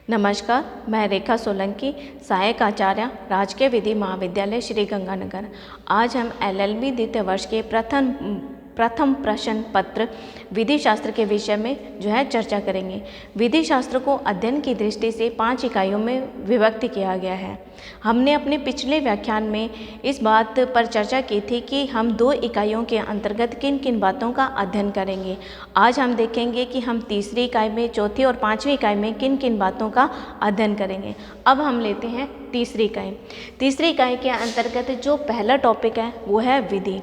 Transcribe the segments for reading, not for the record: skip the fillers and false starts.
नमस्कार, मैं रेखा सोलंकी, सहायक आचार्य, राजकीय विधि महाविद्यालय श्री गंगानगर। आज हम LLB द्वितीय वर्ष के प्रथम प्रश्न पत्र विधि शास्त्र के विषय में चर्चा करेंगे। विधि शास्त्र को अध्ययन की दृष्टि से 5 इकाइयों में विभक्त किया गया है। हमने अपने पिछले व्याख्यान में इस बात पर चर्चा की थी कि हम 2 इकाइयों के अंतर्गत किन किन बातों का अध्ययन करेंगे। आज हम देखेंगे कि हम तीसरी इकाई में, चौथी और 5वीं इकाई में किन किन बातों का अध्ययन करेंगे। अब हम लेते हैं तीसरी इकाई। तीसरी इकाई के अंतर्गत जो पहला टॉपिक है वो है विधि।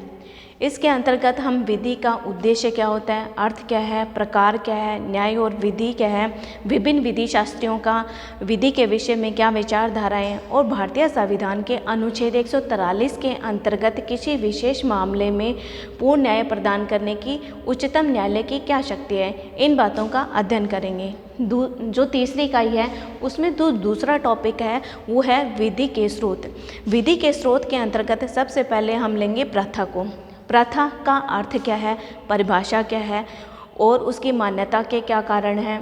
इसके अंतर्गत हम विधि का उद्देश्य क्या होता है, अर्थ क्या है, प्रकार क्या है, न्याय और विधि क्या है, विभिन्न विधि शास्त्रियों का विधि के विषय में क्या विचारधाराएं हैं और भारतीय संविधान के अनुच्छेद 143 के अंतर्गत किसी विशेष मामले में पूर्ण न्याय प्रदान करने की उच्चतम न्यायालय की क्या शक्ति है, इन बातों का अध्ययन करेंगे। जो तीसरी इकाई है उसमें दूसरा टॉपिक है वो है विधि के स्रोत। विधि के स्रोत के अंतर्गत सबसे पहले हम लेंगे प्रथा को। प्रथा का अर्थ क्या है, परिभाषा क्या है और उसकी मान्यता के क्या कारण हैं,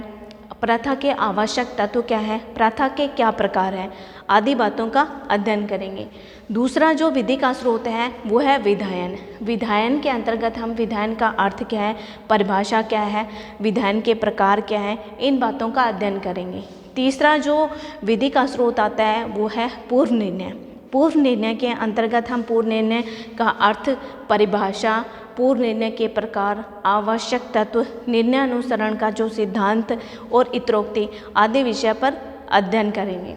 प्रथा के आवश्यक तत्व क्या है, प्रथा के क्या प्रकार हैं, आदि बातों का अध्ययन करेंगे। दूसरा जो विधि का स्रोत है वो है विधायन। विधायन के अंतर्गत हम विधायन का अर्थ क्या है, परिभाषा क्या है, विधायन के प्रकार क्या है, इन बातों का अध्ययन करेंगे। तीसरा जो विधि का स्रोत आता है वो है पूर्व निर्णय। पूर्व निर्णय के अंतर्गत हम पूर्व निर्णय का अर्थ, परिभाषा, पूर्व निर्णय के प्रकार, आवश्यक तत्व, निर्णय अनुसरण का जो सिद्धांत और इतरोक्ति आदि विषय पर अध्ययन करेंगे।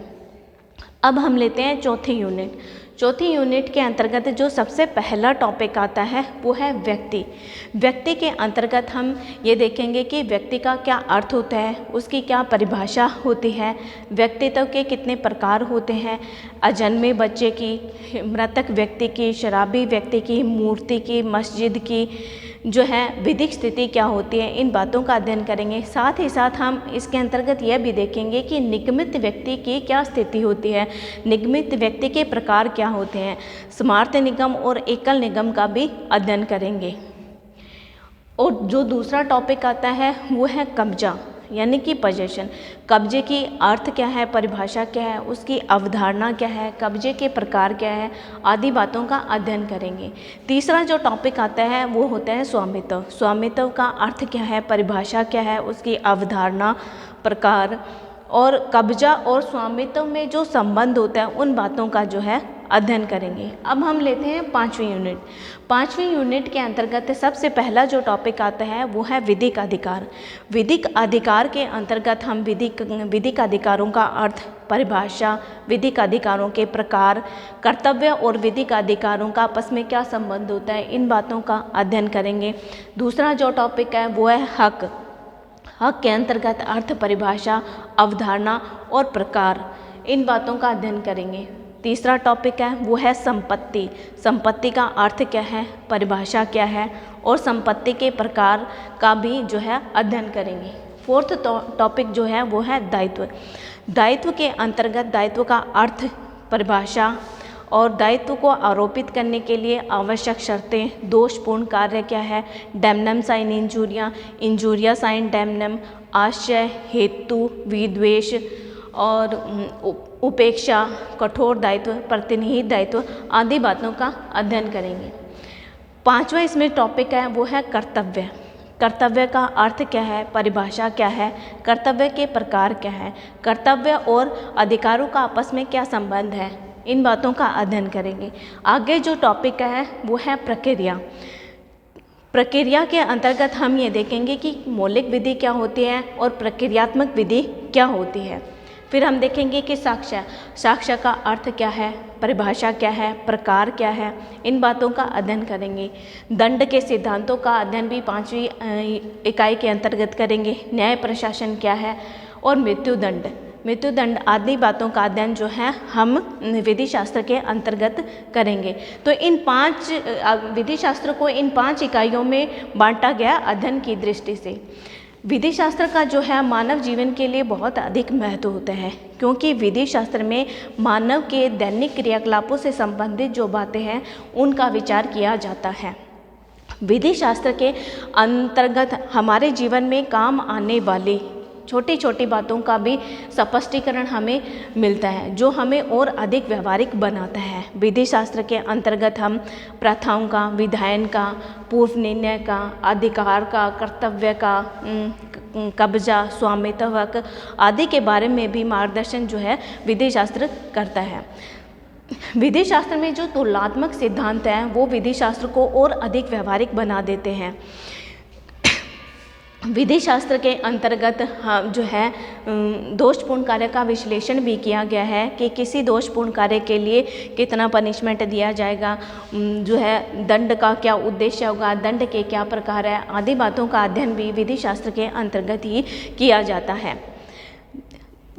अब हम लेते हैं चौथी यूनिट। चौथी यूनिट के अंतर्गत जो सबसे पहला टॉपिक आता है वो है व्यक्ति। व्यक्ति के अंतर्गत हम ये देखेंगे कि व्यक्ति का क्या अर्थ होता है, उसकी क्या परिभाषा होती है, व्यक्तित्व के कितने प्रकार होते हैं, अजन्मे बच्चे की, मृतक व्यक्ति की, शराबी व्यक्ति की, मूर्ति की, मस्जिद की जो है विधिक स्थिति क्या होती है, इन बातों का अध्ययन करेंगे। साथ ही साथ हम इसके अंतर्गत यह भी देखेंगे कि निगमित व्यक्ति की क्या स्थिति होती है, निगमित व्यक्ति के प्रकार क्या होते हैं, समार्थ निगम और एकल निगम का भी अध्ययन करेंगे। और जो दूसरा टॉपिक आता है वो है कब्जा यानी कि पोजेशन। कब्जे की अर्थ क्या है, परिभाषा क्या है, उसकी अवधारणा क्या है, कब्जे के प्रकार क्या है, आदि बातों का अध्ययन करेंगे। तीसरा जो टॉपिक आता है वो होता है स्वामित्व। स्वामित्व का अर्थ क्या है, परिभाषा क्या है, उसकी अवधारणा, प्रकार और कब्जा और स्वामित्व में जो संबंध होता है उन बातों का अध्ययन करेंगे। अब हम लेते हैं 5वीं यूनिट। 5वीं यूनिट के अंतर्गत सबसे पहला जो टॉपिक आता है वो है विधिक अधिकार। विधिक अधिकार के अंतर्गत हम विधिक अधिकारों का अर्थ, परिभाषा, विधिक अधिकारों के प्रकार, कर्तव्य और विधिक अधिकारों का आपस में क्या संबंध होता है, इन बातों का अध्ययन करेंगे। दूसरा जो टॉपिक है वो है हक। हक के अंतर्गत अर्थ, परिभाषा, अवधारणा और प्रकार, इन बातों का अध्ययन करेंगे। तीसरा टॉपिक है वो है संपत्ति। संपत्ति का अर्थ क्या है, परिभाषा क्या है और संपत्ति के प्रकार का भी अध्ययन करेंगे। फोर्थ टॉपिक जो है वो है दायित्व। दायित्व के अंतर्गत दायित्व का अर्थ, परिभाषा और दायित्व को आरोपित करने के लिए आवश्यक शर्तें, दोषपूर्ण कार्य क्या है, damnum sine injuria, injuria sine damnum, आशय, हेतु, विद्वेष और उपेक्षा, कठोर दायित्व, प्रतिनिहित दायित्व आदि बातों का अध्ययन करेंगे। 5वां इसमें टॉपिक है वो है कर्तव्य। कर्तव्य का अर्थ क्या है, परिभाषा क्या है, कर्तव्य के प्रकार क्या है, कर्तव्य और अधिकारों का आपस में क्या संबंध है, इन बातों का अध्ययन करेंगे। आगे जो टॉपिक है वो है प्रक्रिया। प्रक्रिया के अंतर्गत हम ये देखेंगे कि मौलिक विधि क्या होती है और प्रक्रियात्मक विधि क्या होती है। फिर हम देखेंगे कि साक्ष्य। साक्ष्य का अर्थ क्या है, परिभाषा क्या है, प्रकार क्या है, इन बातों का अध्ययन करेंगे। दंड के सिद्धांतों का अध्ययन भी 5वीं इकाई के अंतर्गत करेंगे। न्याय प्रशासन क्या है और मृत्युदंड आदि बातों का अध्ययन हम विधि शास्त्र के अंतर्गत करेंगे। तो इन 5 विधि शास्त्र को इन 5 इकाइयों में बांटा गया अध्ययन की दृष्टि से। विधि शास्त्र का मानव जीवन के लिए बहुत अधिक महत्व होता है, क्योंकि विधि शास्त्र में मानव के दैनिक क्रियाकलापों से संबंधित जो बातें हैं उनका विचार किया जाता है। विधि शास्त्र के अंतर्गत हमारे जीवन में काम आने वाली छोटी छोटी बातों का भी स्पष्टीकरण हमें मिलता है, जो हमें और अधिक व्यवहारिक बनाता है। विधि शास्त्र के अंतर्गत हम प्रथाओं का, विधायन का, पूर्व निर्णय का, अधिकार का, कर्तव्य का, कब्जा, स्वामित्व हक आदि के बारे में भी मार्गदर्शन जो है विधि शास्त्र करता है। विधि शास्त्र में जो तुलनात्मक सिद्धांत हैं वो विधि शास्त्र को और अधिक व्यवहारिक बना देते हैं। विधि शास्त्र के अंतर्गत जो है दोषपूर्ण कार्य का विश्लेषण भी किया गया है कि किसी दोषपूर्ण कार्य के लिए कितना पनिशमेंट दिया जाएगा, जो है दंड का क्या उद्देश्य होगा, दंड के क्या प्रकार है, आदि बातों का अध्ययन भी विधि शास्त्र के अंतर्गत ही किया जाता है।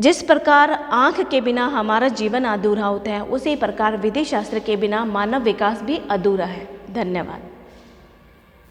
जिस प्रकार आँख के बिना हमारा जीवन अधूरा होता है, उसी प्रकार विधि शास्त्र के बिना मानव विकास भी अधूरा है। धन्यवाद।